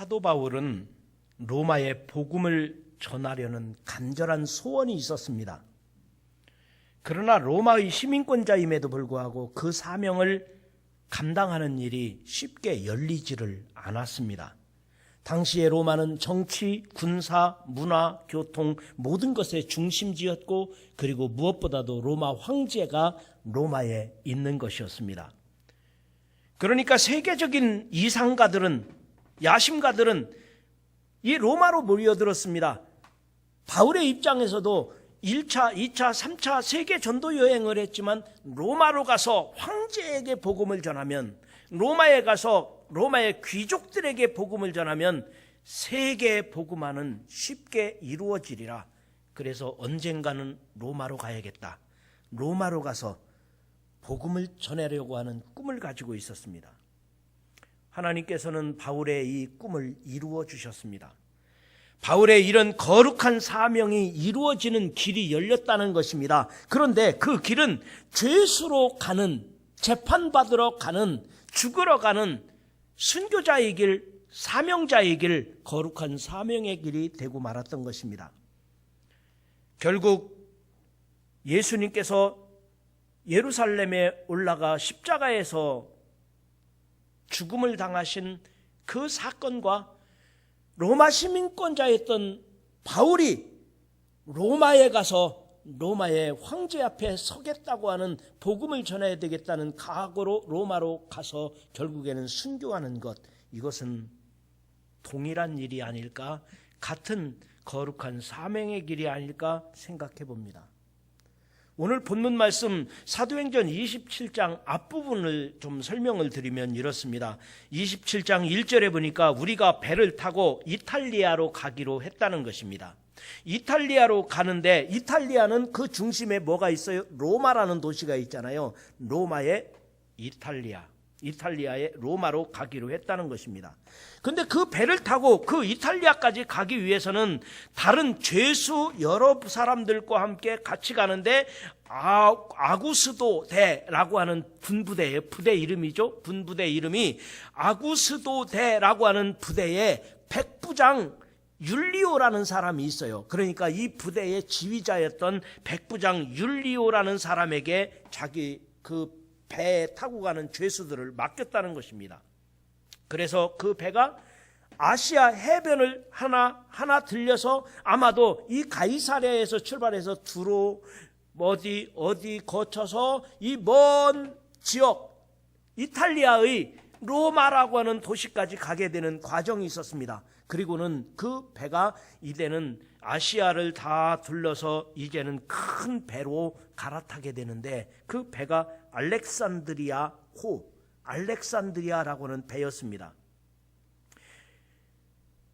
사도 바울은 로마에 복음을 전하려는 간절한 소원이 있었습니다. 그러나 로마의 시민권자임에도 불구하고 그 사명을 감당하는 일이 쉽게 열리지를 않았습니다. 당시의 로마는 정치, 군사, 문화, 교통 모든 것의 중심지였고 그리고 무엇보다도 로마 황제가 로마에 있는 것이었습니다. 그러니까 세계적인 이상가들은, 야심가들은 이 로마로 모여들었습니다. 바울의 입장에서도 1차, 2차, 3차 세계 전도 여행을 했지만 로마로 가서 황제에게 복음을 전하면, 로마에 가서 로마의 귀족들에게 복음을 전하면 세계 복음화는 쉽게 이루어지리라. 그래서 언젠가는 로마로 가야겠다. 로마로 가서 복음을 전하려고 하는 꿈을 가지고 있었습니다. 하나님께서는 바울의 이 꿈을 이루어 주셨습니다. 바울의 이런 거룩한 사명이 이루어지는 길이 열렸다는 것입니다. 그런데 그 길은 죄수로 가는, 재판받으러 가는, 죽으러 가는 순교자의 길, 사명자의 길, 거룩한 사명의 길이 되고 말았던 것입니다. 결국 예수님께서 예루살렘에 올라가 십자가에서 죽음을 당하신 그 사건과 로마 시민권자였던 바울이 로마에 가서 로마의 황제 앞에 서겠다고 하는 복음을 전해야 되겠다는 각오로 로마로 가서 결국에는 순교하는 것, 이것은 동일한 일이 아닐까, 같은 거룩한 사명의 길이 아닐까 생각해 봅니다. 오늘 본문 말씀 사도행전 27장 앞부분을 좀 설명을 드리면 이렇습니다. 27장 1절에 보니까 우리가 배를 타고 이탈리아로 가기로 했다는 것입니다. 이탈리아로 가는데 이탈리아는 그 중심에 뭐가 있어요? 로마라는 도시가 있잖아요. 로마의 이탈리아의 로마로 가기로 했다는 것입니다. 근데 그 배를 타고 그 이탈리아까지 가기 위해서는 다른 죄수 여러 사람들과 함께 같이 가는데 아구스도 대라고 하는 군부대의 부대 이름이죠. 군부대 이름이 아구스도 대라고 하는 부대의 백부장 율리오라는 사람이 있어요. 그러니까 이 부대의 지휘자였던 백부장 율리오라는 사람에게 자기 그 배에 타고 가는 죄수들을 맡겼다는 것입니다. 그래서 그 배가 아시아 해변을 하나 들려서 아마도 이 가이사랴에서 출발해서 두로 어디 거쳐서 이 먼 지역 이탈리아의 로마라고 하는 도시까지 가게 되는 과정이 있었습니다. 그리고는 그 배가 이제는 아시아를 다 둘러서 이제는 큰 배로 갈아타게 되는데 그 배가 알렉산드리아라고 하는 배였습니다.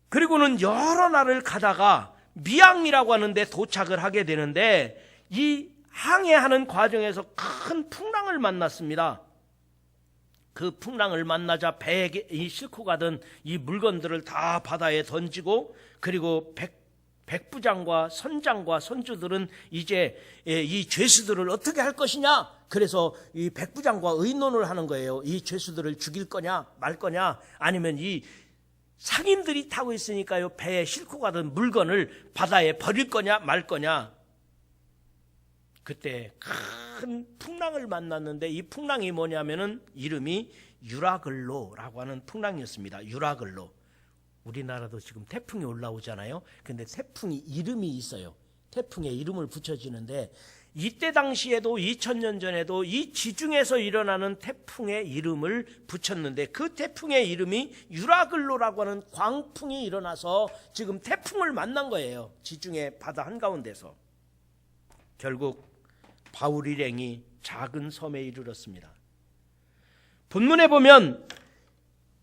그리고는 여러 날을 가다가 미앙이라고 하는데 도착을 하게 되는데 이 항해하는 과정에서 큰 풍랑을 만났습니다. 그 풍랑을 만나자 배에 싣고 가던 이 물건들을 다 바다에 던지고 그리고 백부장과 선장과 선주들은 이제 이 죄수들을 어떻게 할 것이냐, 그래서 이 백부장과 의논을 하는 거예요. 이 죄수들을 죽일 거냐 말 거냐, 아니면 이 상인들이 타고 있으니까요 배에 싣고 가던 물건을 바다에 버릴 거냐 말 거냐. 그때 큰 풍랑을 만났는데 이 풍랑이 뭐냐면은 이름이 유라글로라고 하는 풍랑이었습니다. 유라글로. 우리나라도 지금 태풍이 올라오잖아요. 근데 태풍이 이름이 있어요. 태풍에 이름을 붙여지는데 이때 당시에도 2000년 전에도 이 지중해에서 일어나는 태풍의 이름을 붙였는데 그 태풍의 이름이 유라글로라고 하는 광풍이 일어나서 지금 태풍을 만난 거예요. 지중해 바다 한가운데서. 결국 바울 일행이 작은 섬에 이르렀습니다. 본문에 보면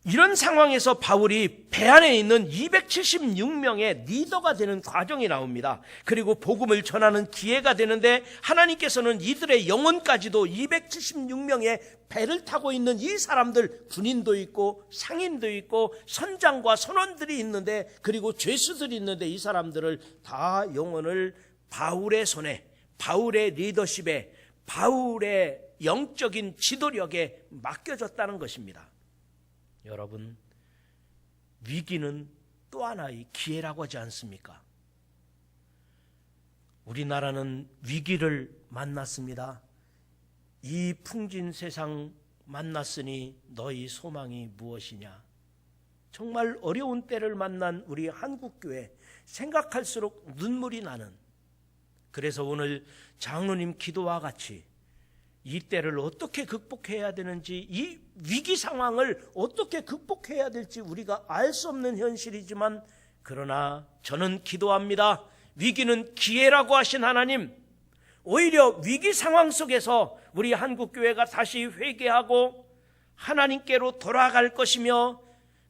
이런 상황에서 바울이 배 안에 있는 276명의 리더가 되는 과정이 나옵니다. 그리고 복음을 전하는 기회가 되는데 하나님께서는 이들의 영혼까지도 276명의 배를 타고 있는 이 사람들, 군인도 있고 상인도 있고 선장과 선원들이 있는데 그리고 죄수들이 있는데 이 사람들을 다 영혼을 바울의 손에, 바울의 리더십에, 바울의 영적인 지도력에 맡겨졌다는 것입니다. 여러분, 위기는 또 하나의 기회라고 하지 않습니까? 우리나라는 위기를 만났습니다. 이 풍진 세상 만났으니 너희 소망이 무엇이냐? 정말 어려운 때를 만난 우리 한국교회, 생각할수록 눈물이 나는, 그래서 오늘 장로님 기도와 같이 이 때를 어떻게 극복해야 되는지, 이 위기 상황을 어떻게 극복해야 될지 우리가 알 수 없는 현실이지만, 그러나 저는 기도합니다. 위기는 기회라고 하신 하나님, 오히려 위기 상황 속에서 우리 한국교회가 다시 회개하고 하나님께로 돌아갈 것이며,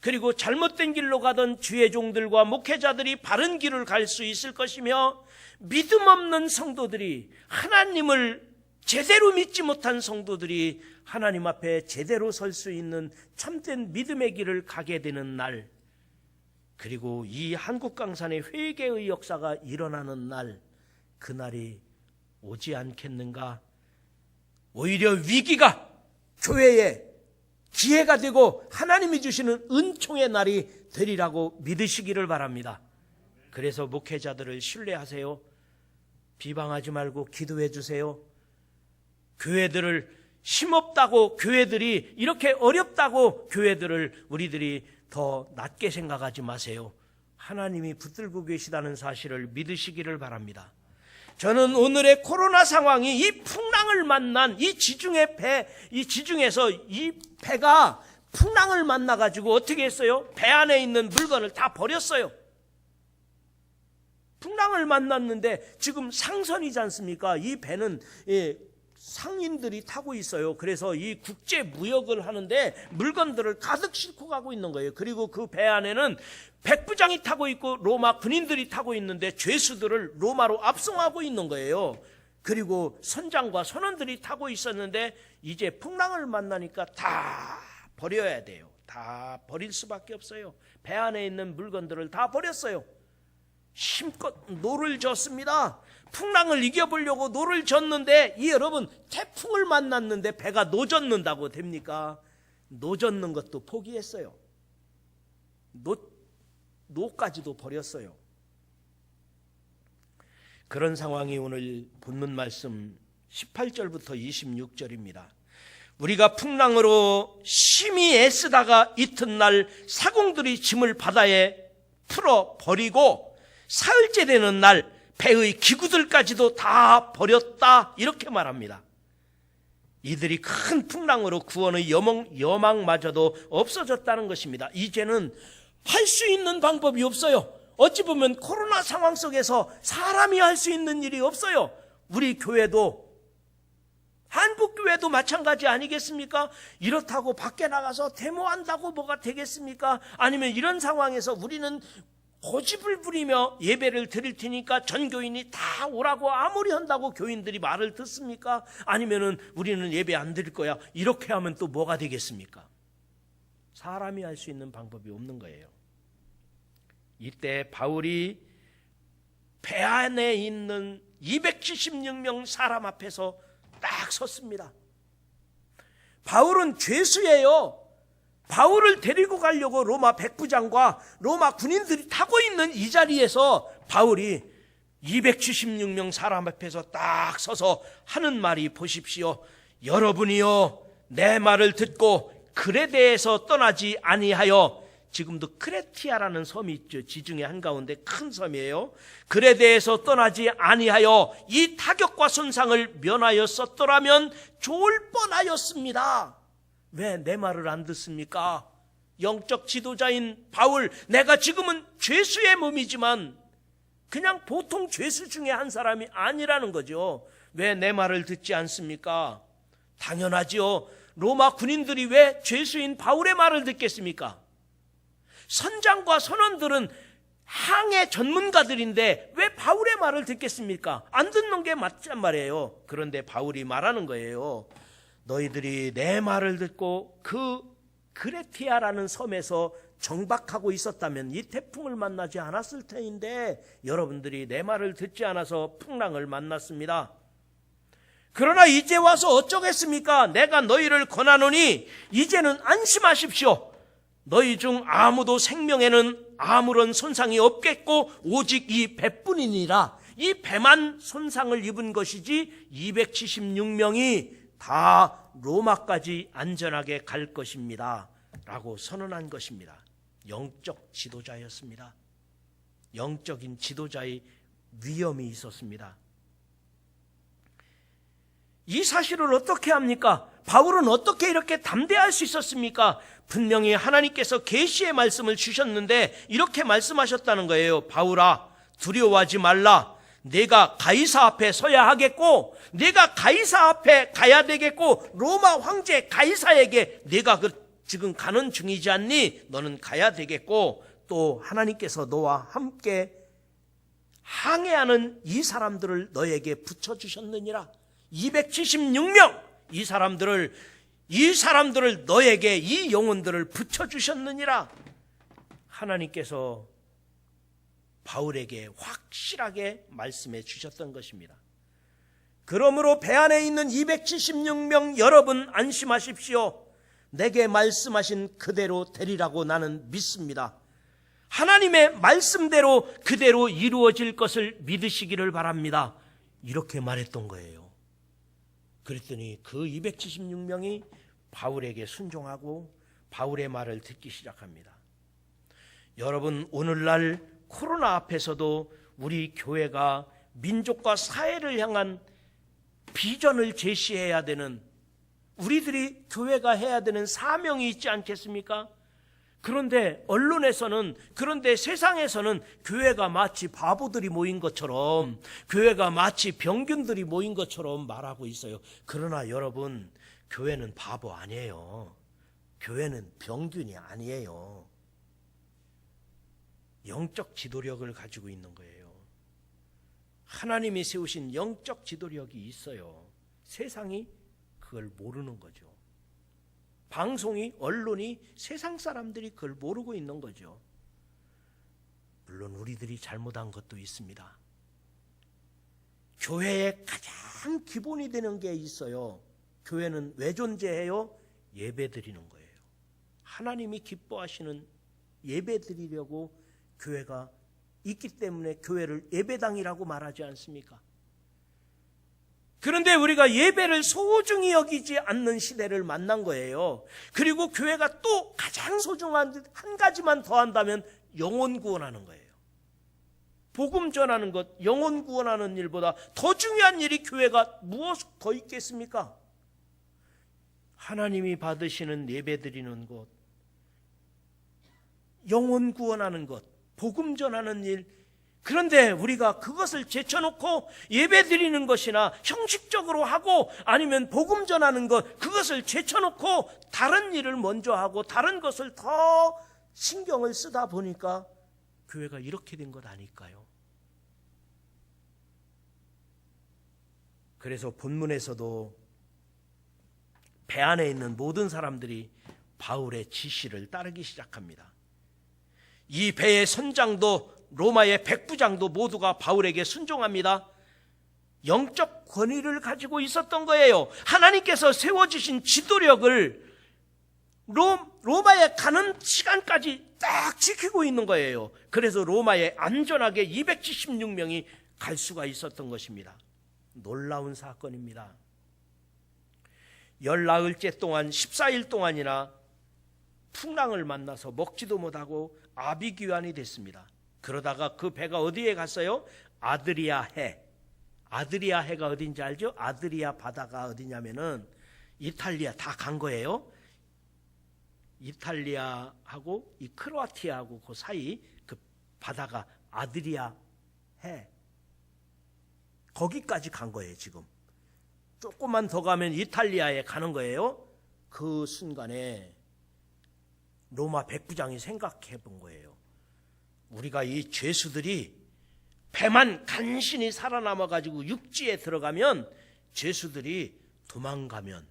그리고 잘못된 길로 가던 주의 종들과 목회자들이 바른 길을 갈 수 있을 것이며, 믿음 없는 성도들이, 하나님을 제대로 믿지 못한 성도들이 하나님 앞에 제대로 설 수 있는 참된 믿음의 길을 가게 되는 날, 그리고 이 한국강산의 회개의 역사가 일어나는 날, 그날이 오지 않겠는가? 오히려 위기가 교회에 기회가 되고 하나님이 주시는 은총의 날이 되리라고 믿으시기를 바랍니다. 그래서 목회자들을 신뢰하세요. 비방하지 말고 기도해 주세요. 교회들을 힘없다고, 교회들이 이렇게 어렵다고 교회들을 우리들이 더 낮게 생각하지 마세요. 하나님이 붙들고 계시다는 사실을 믿으시기를 바랍니다. 저는 오늘의 코로나 상황이 이 풍랑을 만난 이 지중해 배, 이 지중해에서 이 배가 풍랑을 만나가지고 어떻게 했어요? 배 안에 있는 물건을 다 버렸어요. 풍랑을 만났는데 지금 상선이지 않습니까? 이 배는 상인들이 타고 있어요. 그래서 이 국제 무역을 하는데 물건들을 가득 싣고 가고 있는 거예요. 그리고 그 배 안에는 백부장이 타고 있고 로마 군인들이 타고 있는데 죄수들을 로마로 압송하고 있는 거예요. 그리고 선장과 선원들이 타고 있었는데 이제 풍랑을 만나니까 다 버려야 돼요. 다 버릴 수밖에 없어요. 배 안에 있는 물건들을 다 버렸어요. 힘껏 노를 졌습니다. 풍랑을 이겨보려고 노를 졌는데, 이 여러분, 태풍을 만났는데 배가 노젓는다고 됩니까? 노젓는 것도 포기했어요. 노까지도 버렸어요. 그런 상황이 오늘 본문 말씀 18절부터 26절입니다. 우리가 풍랑으로 심히 애쓰다가 이튿날 사공들이 짐을 바다에 풀어 버리고 사흘째 되는 날 배의 기구들까지도 다 버렸다, 이렇게 말합니다. 이들이 큰 풍랑으로 구원의 여망마저도 없어졌다는 것입니다. 이제는 할 수 있는 방법이 없어요. 어찌 보면 코로나 상황 속에서 사람이 할 수 있는 일이 없어요. 우리 교회도, 한국교회도 마찬가지 아니겠습니까? 이렇다고 밖에 나가서 데모한다고 뭐가 되겠습니까? 아니면 이런 상황에서 우리는 고집을 부리며 예배를 드릴 테니까 전 교인이 다 오라고 아무리 한다고 교인들이 말을 듣습니까? 아니면은 우리는 예배 안 드릴 거야, 이렇게 하면 또 뭐가 되겠습니까? 사람이 할 수 있는 방법이 없는 거예요. 이때 바울이 배 안에 있는 276명 사람 앞에서 딱 섰습니다. 바울은 죄수예요. 바울을 데리고 가려고 로마 백부장과 로마 군인들이 타고 있는 이 자리에서 바울이 276명 사람 앞에서 딱 서서 하는 말이, 보십시오. 여러분이요, 내 말을 듣고 그레데에서 떠나지 아니하여, 지금도 크레티아라는 섬이 있죠. 지중해 한가운데 큰 섬이에요. 그레데에서 떠나지 아니하여 이 타격과 손상을 면하였었더라면 좋을 뻔하였습니다. 왜 내 말을 안 듣습니까? 영적 지도자인 바울, 내가 지금은 죄수의 몸이지만 그냥 보통 죄수 중에 한 사람이 아니라는 거죠. 왜 내 말을 듣지 않습니까? 당연하지요. 로마 군인들이 왜 죄수인 바울의 말을 듣겠습니까? 선장과 선원들은 항해 전문가들인데 왜 바울의 말을 듣겠습니까? 안 듣는 게 맞단 말이에요. 그런데 바울이 말하는 거예요. 너희들이 내 말을 듣고 그 그레티아라는 섬에서 정박하고 있었다면 이 태풍을 만나지 않았을 터인데, 여러분들이 내 말을 듣지 않아서 풍랑을 만났습니다. 그러나 이제 와서 어쩌겠습니까? 내가 너희를 권하노니 이제는 안심하십시오. 너희 중 아무도 생명에는 아무런 손상이 없겠고 오직 이 배뿐이니라. 이 배만 손상을 입은 것이지 276명이 다 로마까지 안전하게 갈 것입니다 라고 선언한 것입니다. 영적 지도자였습니다. 영적인 지도자의 위엄이 있었습니다. 이 사실을 어떻게 합니까? 바울은 어떻게 이렇게 담대할 수 있었습니까? 분명히 하나님께서 계시의 말씀을 주셨는데 이렇게 말씀하셨다는 거예요. 바울아, 두려워하지 말라. 내가 가이사 앞에 서야 하겠고 내가 가이사 앞에 가야 되겠고 로마 황제 가이사에게 내가 지금 가는 중이지 않니? 너는 가야 되겠고 또 하나님께서 너와 함께 항해하는 이 사람들을 너에게 붙여주셨느니라. 276명 이 사람들을 너에게 이 영혼들을 붙여주셨느니라. 하나님께서 바울에게 확실하게 말씀해 주셨던 것입니다. 그러므로 배 안에 있는 276명 여러분 안심하십시오. 내게 말씀하신 그대로 되리라고 나는 믿습니다. 하나님의 말씀대로 그대로 이루어질 것을 믿으시기를 바랍니다. 이렇게 말했던 거예요. 그랬더니 그 276명이 바울에게 순종하고 바울의 말을 듣기 시작합니다. 여러분, 오늘날 코로나 앞에서도 우리 교회가 민족과 사회를 향한 비전을 제시해야 되는, 우리들이 교회가 해야 되는 사명이 있지 않겠습니까? 그런데 언론에서는, 그런데 세상에서는 교회가 마치 바보들이 모인 것처럼, 교회가 마치 병균들이 모인 것처럼 말하고 있어요. 그러나 여러분, 교회는 바보 아니에요. 교회는 병균이 아니에요. 영적 지도력을 가지고 있는 거예요. 하나님이 세우신 영적 지도력이 있어요. 세상이 그걸 모르는 거죠. 방송이, 언론이, 세상 사람들이 그걸 모르고 있는 거죠. 물론 우리들이 잘못한 것도 있습니다. 교회의 가장 기본이 되는 게 있어요. 교회는 왜 존재해요? 예배 드리는 거예요. 하나님이 기뻐하시는 예배 드리려고 교회가 있기 때문에 교회를 예배당이라고 말하지 않습니까? 그런데 우리가 예배를 소중히 여기지 않는 시대를 만난 거예요. 그리고 교회가 또 가장 소중한 한 가지만 더 한다면 영혼 구원하는 거예요. 복음 전하는 것, 영혼 구원하는 일보다 더 중요한 일이 교회가 무엇 더 있겠습니까? 하나님이 받으시는 예배 드리는 것, 영혼 구원하는 것, 복음 전하는 일, 그런데 우리가 그것을 제쳐놓고 예배 드리는 것이나 형식적으로 하고 아니면 복음 전하는 것, 그것을 제쳐놓고 다른 일을 먼저 하고 다른 것을 더 신경을 쓰다 보니까 교회가 이렇게 된 것 아닐까요? 그래서 본문에서도 배 안에 있는 모든 사람들이 바울의 지시를 따르기 시작합니다. 이 배의 선장도 로마의 백부장도 모두가 바울에게 순종합니다. 영적 권위를 가지고 있었던 거예요. 하나님께서 세워주신 지도력을 로마에 가는 시간까지 딱 지키고 있는 거예요. 그래서 로마에 안전하게 276명이 갈 수가 있었던 것입니다. 놀라운 사건입니다. 열나흘째 동안 14일 동안이나 풍랑을 만나서 먹지도 못하고 아비규환이 됐습니다. 그러다가 그 배가 어디에 갔어요? 아드리아 해. 아드리아 해가 어딘지 알죠? 아드리아 바다가 어디냐면은 이탈리아 다 간 거예요. 이탈리아하고 이 크로아티아하고 그 사이 그 바다가 아드리아 해. 거기까지 간 거예요, 지금. 조금만 더 가면 이탈리아에 가는 거예요. 그 순간에 로마 백부장이 생각해 본 거예요. 우리가 이 죄수들이 배만 간신히 살아남아가지고 육지에 들어가면 죄수들이 도망가면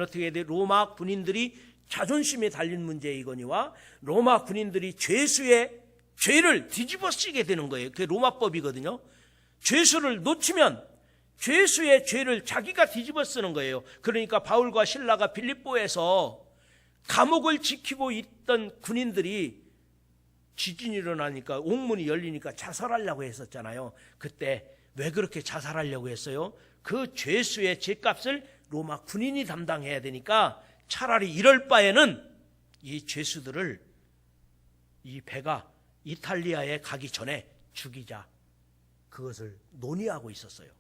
어떻게 해야 돼? 로마 군인들이 자존심에 달린 문제이거니와 로마 군인들이 죄수의 죄를 뒤집어 쓰게 되는 거예요. 그게 로마법이거든요. 죄수를 놓치면 죄수의 죄를 자기가 뒤집어 쓰는 거예요. 그러니까 바울과 실라가 빌립보에서 감옥을 지키고 있던 군인들이 지진이 일어나니까 옥문이 열리니까 자살하려고 했었잖아요. 그때 왜 그렇게 자살하려고 했어요? 그 죄수의 죄값을 로마 군인이 담당해야 되니까 차라리 이럴 바에는 이 죄수들을 이 배가 이탈리아에 가기 전에 죽이자, 그것을 논의하고 있었어요.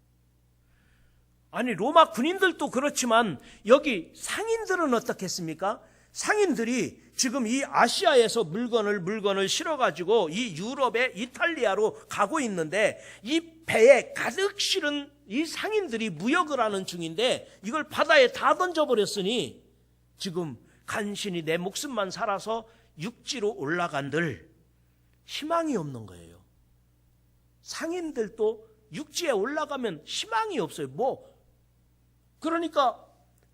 아니, 로마 군인들도 그렇지만 여기 상인들은 어떻겠습니까? 상인들이 지금 이 아시아에서 물건을 실어가지고 이 유럽의 이탈리아로 가고 있는데 이 배에 가득 실은 이 상인들이 무역을 하는 중인데 이걸 바다에 다 던져버렸으니 지금 간신히 내 목숨만 살아서 육지로 올라간들 희망이 없는 거예요. 상인들도 육지에 올라가면 희망이 없어요. 그러니까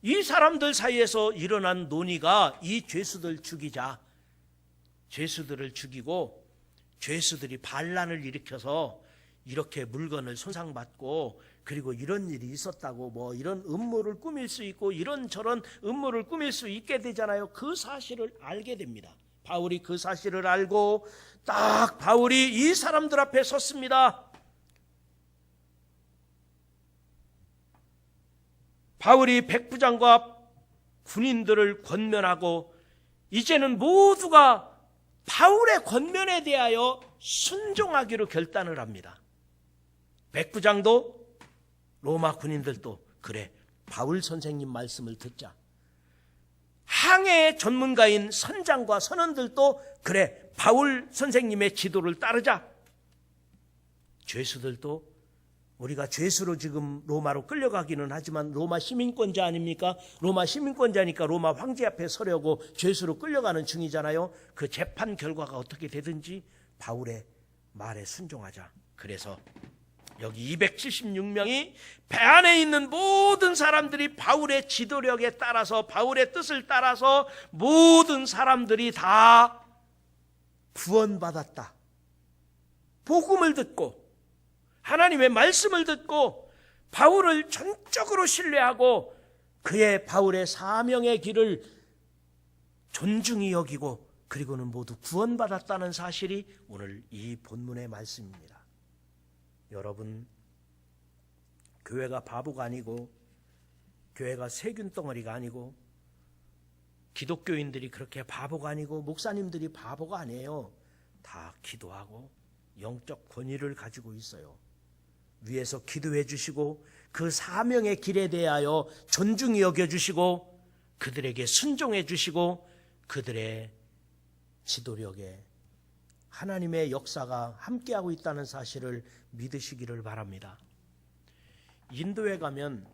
이 사람들 사이에서 일어난 논의가 이 죄수들 죽이자. 죄수들을 죽이고 죄수들이 반란을 일으켜서 이렇게 물건을 손상받고 그리고 이런 일이 있었다고 이런 음모를 꾸밀 수 있고 이런저런 음모를 꾸밀 수 있게 되잖아요. 그 사실을 알게 됩니다. 바울이 그 사실을 알고 딱 바울이 이 사람들 앞에 섰습니다. 바울이 백부장과 군인들을 권면하고 이제는 모두가 바울의 권면에 대하여 순종하기로 결단을 합니다. 백부장도 로마 군인들도 그래, 바울 선생님 말씀을 듣자. 항해의 전문가인 선장과 선원들도 그래, 바울 선생님의 지도를 따르자. 죄수들도 우리가 죄수로 지금 로마로 끌려가기는 하지만 로마 시민권자 아닙니까? 로마 시민권자니까 로마 황제 앞에 서려고 죄수로 끌려가는 중이잖아요. 그 재판 결과가 어떻게 되든지 바울의 말에 순종하자. 그래서 여기 276명이 배 안에 있는 모든 사람들이 바울의 지도력에 따라서 바울의 뜻을 따라서 모든 사람들이 다 구원받았다. 복음을 듣고 하나님의 말씀을 듣고 바울을 전적으로 신뢰하고 바울의 사명의 길을 존중히 여기고 그리고는 모두 구원받았다는 사실이 오늘 이 본문의 말씀입니다. 여러분, 교회가 바보가 아니고 교회가 세균 덩어리가 아니고 기독교인들이 그렇게 바보가 아니고 목사님들이 바보가 아니에요. 다 기도하고 영적 권위를 가지고 있어요. 위에서 기도해 주시고 그 사명의 길에 대하여 존중히 여겨주시고 그들에게 순종해 주시고 그들의 지도력에 하나님의 역사가 함께하고 있다는 사실을 믿으시기를 바랍니다. 인도에 가면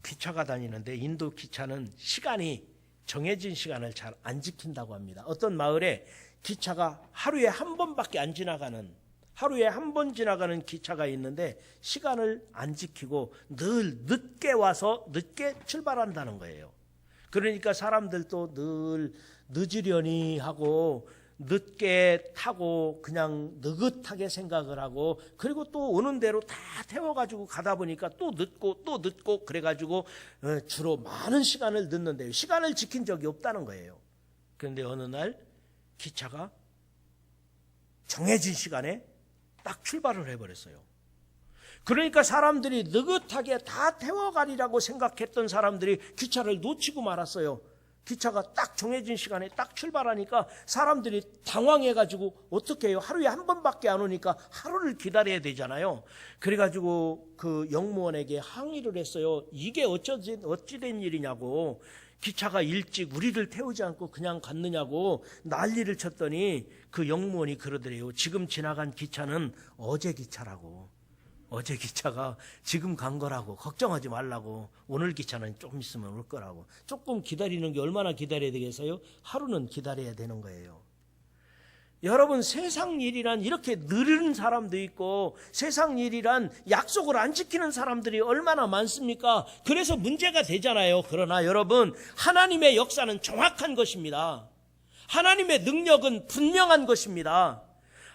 기차가 다니는데 인도 기차는 시간이 정해진 시간을 잘 안 지킨다고 합니다. 어떤 마을에 기차가 하루에 한 번밖에 안 지나가는, 하루에 한 번 지나가는 기차가 있는데 시간을 안 지키고 늘 늦게 와서 늦게 출발한다는 거예요. 그러니까 사람들도 늘 늦으려니 하고 늦게 타고 그냥 느긋하게 생각을 하고 그리고 또 오는 대로 다 태워가지고 가다 보니까 또 늦고 그래가지고 주로 많은 시간을 늦는데요. 시간을 지킨 적이 없다는 거예요. 그런데 어느 날 기차가 정해진 시간에 딱 출발을 해버렸어요. 그러니까 사람들이 느긋하게 다 태워가리라고 생각했던 사람들이 기차를 놓치고 말았어요. 기차가 딱 정해진 시간에 딱 출발하니까 사람들이 당황해가지고 어떻게 해요? 하루에 한 번밖에 안 오니까 하루를 기다려야 되잖아요. 그래가지고 그 영무원에게 항의를 했어요. 이게 어찌된 일이냐고. 기차가 일찍 우리를 태우지 않고 그냥 갔느냐고 난리를 쳤더니 그 영무원이 그러더래요. 지금 지나간 기차는 어제 기차라고. 어제 기차가 지금 간 거라고. 걱정하지 말라고. 오늘 기차는 조금 있으면 올 거라고. 조금 기다리는 게 얼마나 기다려야 되겠어요? 하루는 기다려야 되는 거예요. 여러분, 세상 일이란 이렇게 느린 사람도 있고 세상 일이란 약속을 안 지키는 사람들이 얼마나 많습니까? 그래서 문제가 되잖아요. 그러나 여러분, 하나님의 역사는 정확한 것입니다. 하나님의 능력은 분명한 것입니다.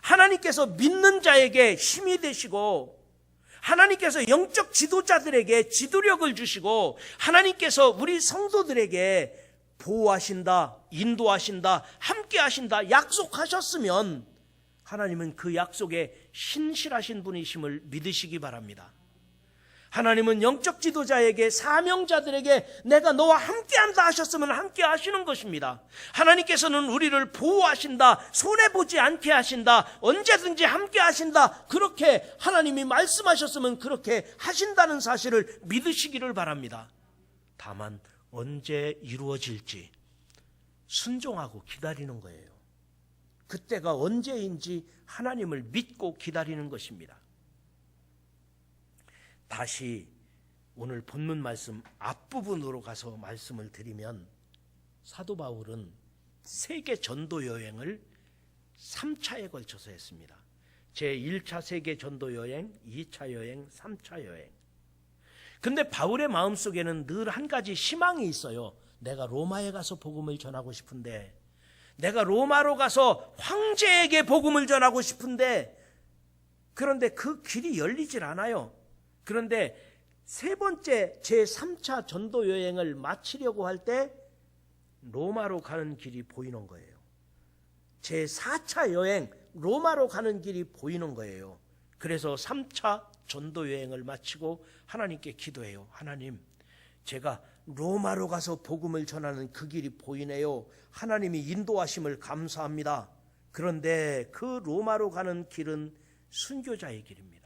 하나님께서 믿는 자에게 힘이 되시고 하나님께서 영적 지도자들에게 지도력을 주시고 하나님께서 우리 성도들에게 보호하신다, 인도하신다, 함께하신다 약속하셨으면 하나님은 그 약속에 신실하신 분이심을 믿으시기 바랍니다. 하나님은 영적 지도자에게, 사명자들에게 내가 너와 함께한다 하셨으면 함께 하시는 것입니다. 하나님께서는 우리를 보호하신다, 손해보지 않게 하신다, 언제든지 함께 하신다, 그렇게 하나님이 말씀하셨으면 그렇게 하신다는 사실을 믿으시기를 바랍니다. 다만 언제 이루어질지 순종하고 기다리는 거예요. 그때가 언제인지 하나님을 믿고 기다리는 것입니다. 다시 오늘 본문 말씀 앞부분으로 가서 말씀을 드리면, 사도 바울은 세계 전도 여행을 3차에 걸쳐서 했습니다. 제1차 세계 전도 여행, 2차 여행, 3차 여행. 근데 바울의 마음속에는 늘 한 가지 희망이 있어요. 내가 로마에 가서 복음을 전하고 싶은데, 내가 로마로 가서 황제에게 복음을 전하고 싶은데, 그런데 그 길이 열리질 않아요. 그런데 세 번째 제3차 전도 여행을 마치려고 할 때 로마로 가는 길이 보이는 거예요. 제4차 여행, 로마로 가는 길이 보이는 거예요. 그래서 3차 전도 여행을 마치고 하나님께 기도해요. 하나님, 제가 로마로 가서 복음을 전하는 그 길이 보이네요. 하나님이 인도하심을 감사합니다. 그런데 그 로마로 가는 길은 순교자의 길입니다.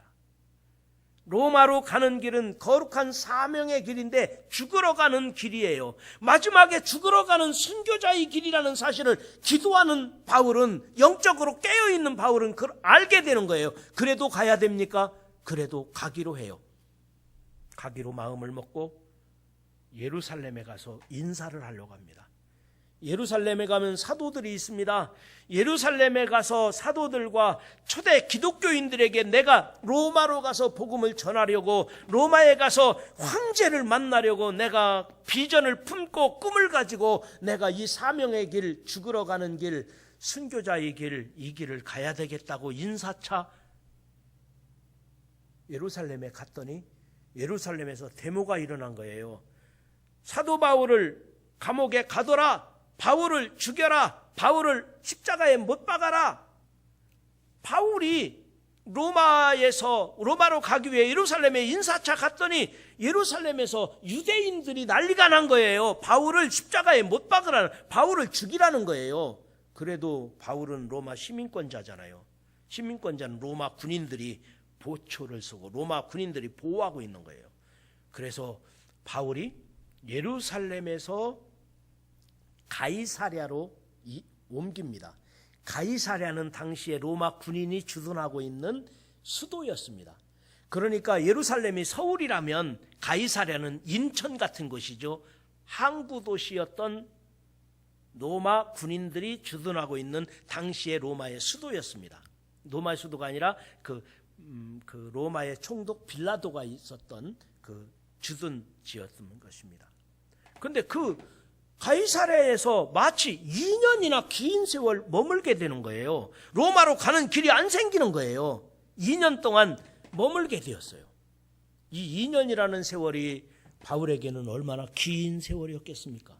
로마로 가는 길은 거룩한 사명의 길인데 죽으러 가는 길이에요. 마지막에 죽으러 가는 순교자의 길이라는 사실을 기도하는 바울은, 영적으로 깨어있는 바울은 그걸 알게 되는 거예요. 그래도 가야 됩니까? 그래도 가기로 해요. 가기로 마음을 먹고 예루살렘에 가서 인사를 하려고 합니다. 예루살렘에 가면 사도들이 있습니다. 예루살렘에 가서 사도들과 초대 기독교인들에게 내가 로마로 가서 복음을 전하려고, 로마에 가서 황제를 만나려고 내가 비전을 품고 꿈을 가지고 내가 이 사명의 길, 죽으러 가는 길, 순교자의 길, 이 길을 가야 되겠다고 인사차 예루살렘에 갔더니 예루살렘에서 데모가 일어난 거예요. 사도 바울을 감옥에 가둬라, 바울을 죽여라, 바울을 십자가에 못 박아라. 바울이 로마로 가기 위해 예루살렘에 인사차 갔더니 예루살렘에서 유대인들이 난리가 난 거예요. 바울을 십자가에 못 박으라, 바울을 죽이라는 거예요. 그래도 바울은 로마 시민권자잖아요. 시민권자는 로마 군인들이 보초를 쓰고 로마 군인들이 보호하고 있는 거예요. 그래서 바울이 예루살렘에서 가이사랴로 옮깁니다. 가이사랴는 당시에 로마 군인이 주둔하고 있는 수도였습니다. 그러니까 예루살렘이 서울이라면 가이사랴는 인천 같은 곳이죠. 항구 도시였던 로마 군인들이 주둔하고 있는 당시의 로마의 수도였습니다. 로마의 수도가 아니라 그 로마의 총독 빌라도가 있었던 그 주둔지였던 것입니다. 그런데 그 가이사랴에서 마치 2년이나 긴 세월 머물게 되는 거예요. 로마로 가는 길이 안 생기는 거예요. 2년 동안 머물게 되었어요. 이 2년이라는 세월이 바울에게는 얼마나 긴 세월이었겠습니까?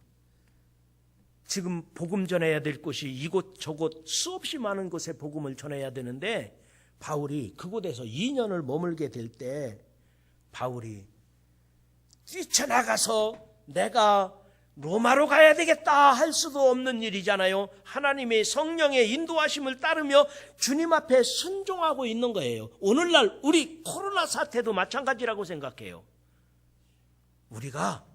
지금 복음 전해야 될 곳이 이곳 저곳 수없이 많은 곳에 복음을 전해야 되는데, 바울이 그곳에서 2년을 머물게 될 때 바울이 뛰쳐나가서 내가 로마로 가야 되겠다 할 수도 없는 일이잖아요. 하나님의 성령의 인도하심을 따르며 주님 앞에 순종하고 있는 거예요. 오늘날 우리 코로나 사태도 마찬가지라고 생각해요. 우리가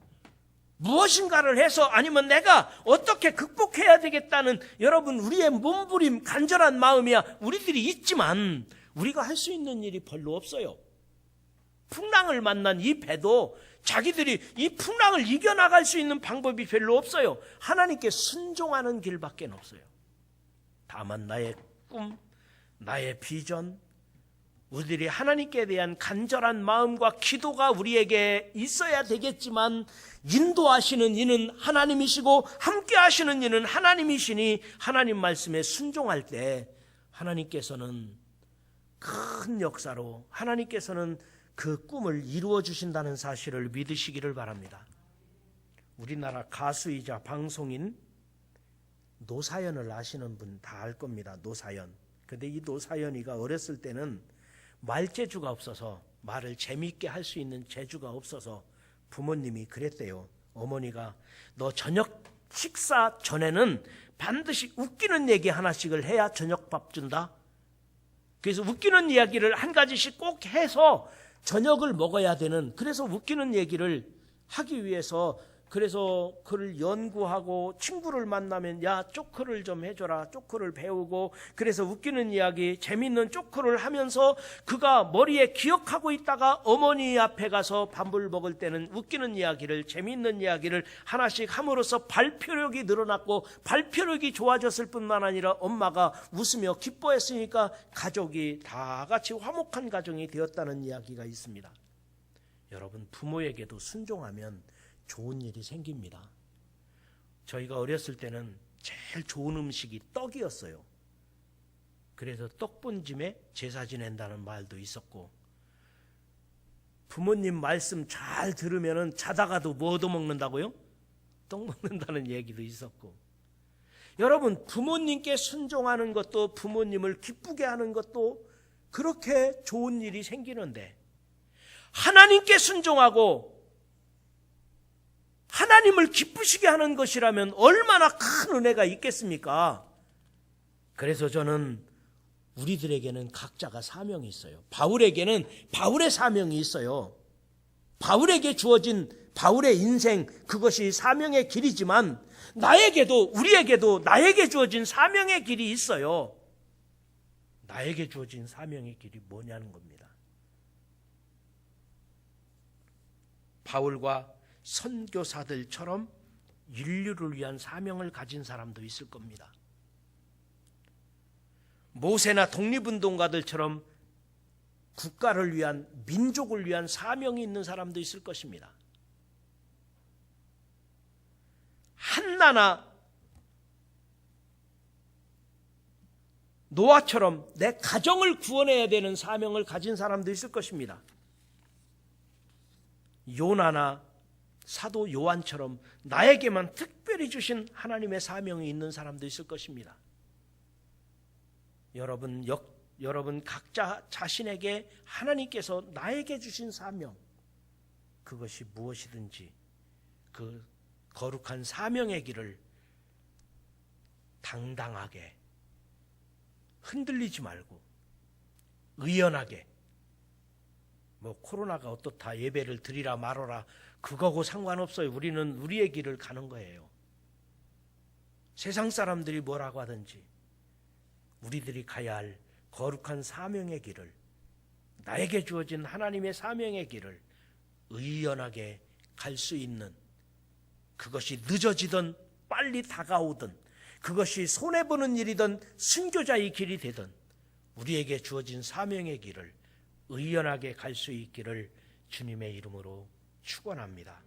무엇인가를 해서, 아니면 내가 어떻게 극복해야 되겠다는 여러분 우리의 몸부림, 간절한 마음이야 우리들이 있지만 우리가 할 수 있는 일이 별로 없어요. 풍랑을 만난 이 배도 자기들이 이 풍랑을 이겨나갈 수 있는 방법이 별로 없어요. 하나님께 순종하는 길밖에 없어요. 다만 나의 꿈, 나의 비전, 우리들이 하나님께 대한 간절한 마음과 기도가 우리에게 있어야 되겠지만, 인도하시는 이는 하나님이시고 함께 하시는 이는 하나님이시니 하나님 말씀에 순종할 때 하나님께서는 큰 역사로, 하나님께서는 그 꿈을 이루어 주신다는 사실을 믿으시기를 바랍니다. 우리나라 가수이자 방송인 노사연을 아시는 분 다 알 겁니다. 노사연. 근데 이 노사연이가 어렸을 때는 말재주가 없어서, 말을 재미있게 할 수 있는 재주가 없어서 부모님이 그랬대요. 어머니가 너 저녁 식사 전에는 반드시 웃기는 얘기 하나씩을 해야 저녁밥 준다. 그래서 웃기는 이야기를 한 가지씩 꼭 해서 저녁을 먹어야 되는, 그래서 웃기는 얘기를 하기 위해서, 그래서 그를 연구하고 친구를 만나면 야 조크를 좀 해줘라, 조크를 배우고, 그래서 웃기는 이야기, 재밌는 조크를 하면서 그가 머리에 기억하고 있다가 어머니 앞에 가서 밥을 먹을 때는 웃기는 이야기를, 재밌는 이야기를 하나씩 함으로써 발표력이 늘어났고, 발표력이 좋아졌을 뿐만 아니라 엄마가 웃으며 기뻐했으니까 가족이 다 같이 화목한 가정이 되었다는 이야기가 있습니다. 여러분, 부모에게도 순종하면 좋은 일이 생깁니다. 저희가 어렸을 때는 제일 좋은 음식이 떡이었어요. 그래서 떡본짐에 제사 지낸다는 말도 있었고, 부모님 말씀 잘 들으면 자다가도 뭐 얻어먹는다고요? 떡 먹는다는 얘기도 있었고. 여러분, 부모님께 순종하는 것도, 부모님을 기쁘게 하는 것도 그렇게 좋은 일이 생기는데, 하나님께 순종하고 하나님을 기쁘시게 하는 것이라면 얼마나 큰 은혜가 있겠습니까? 그래서 저는 우리들에게는 각자가 사명이 있어요. 바울에게는 바울의 사명이 있어요. 바울에게 주어진 바울의 인생, 그것이 사명의 길이지만 나에게도, 우리에게도 나에게 주어진 사명의 길이 있어요. 나에게 주어진 사명의 길이 뭐냐는 겁니다. 바울과 선교사들처럼 인류를 위한 사명을 가진 사람도 있을 겁니다. 모세나 독립운동가들처럼 국가를 위한, 민족을 위한 사명이 있는 사람도 있을 것입니다. 한나나 노아처럼 내 가정을 구원해야 되는 사명을 가진 사람도 있을 것입니다. 요나나 사도 요한처럼 나에게만 특별히 주신 하나님의 사명이 있는 사람도 있을 것입니다. 여러분 각자 자신에게 하나님께서 나에게 주신 사명, 그것이 무엇이든지 그 거룩한 사명의 길을 당당하게, 흔들리지 말고 의연하게, 뭐 코로나가 어떻다, 예배를 드리라 말어라, 그거하고 상관없어요. 우리는 우리의 길을 가는 거예요. 세상 사람들이 뭐라고 하든지 우리들이 가야 할 거룩한 사명의 길을, 나에게 주어진 하나님의 사명의 길을 의연하게 갈 수 있는, 그것이 늦어지든 빨리 다가오든, 그것이 손해보는 일이든 순교자의 길이 되든 우리에게 주어진 사명의 길을 의연하게 갈 수 있기를 주님의 이름으로 축원합니다.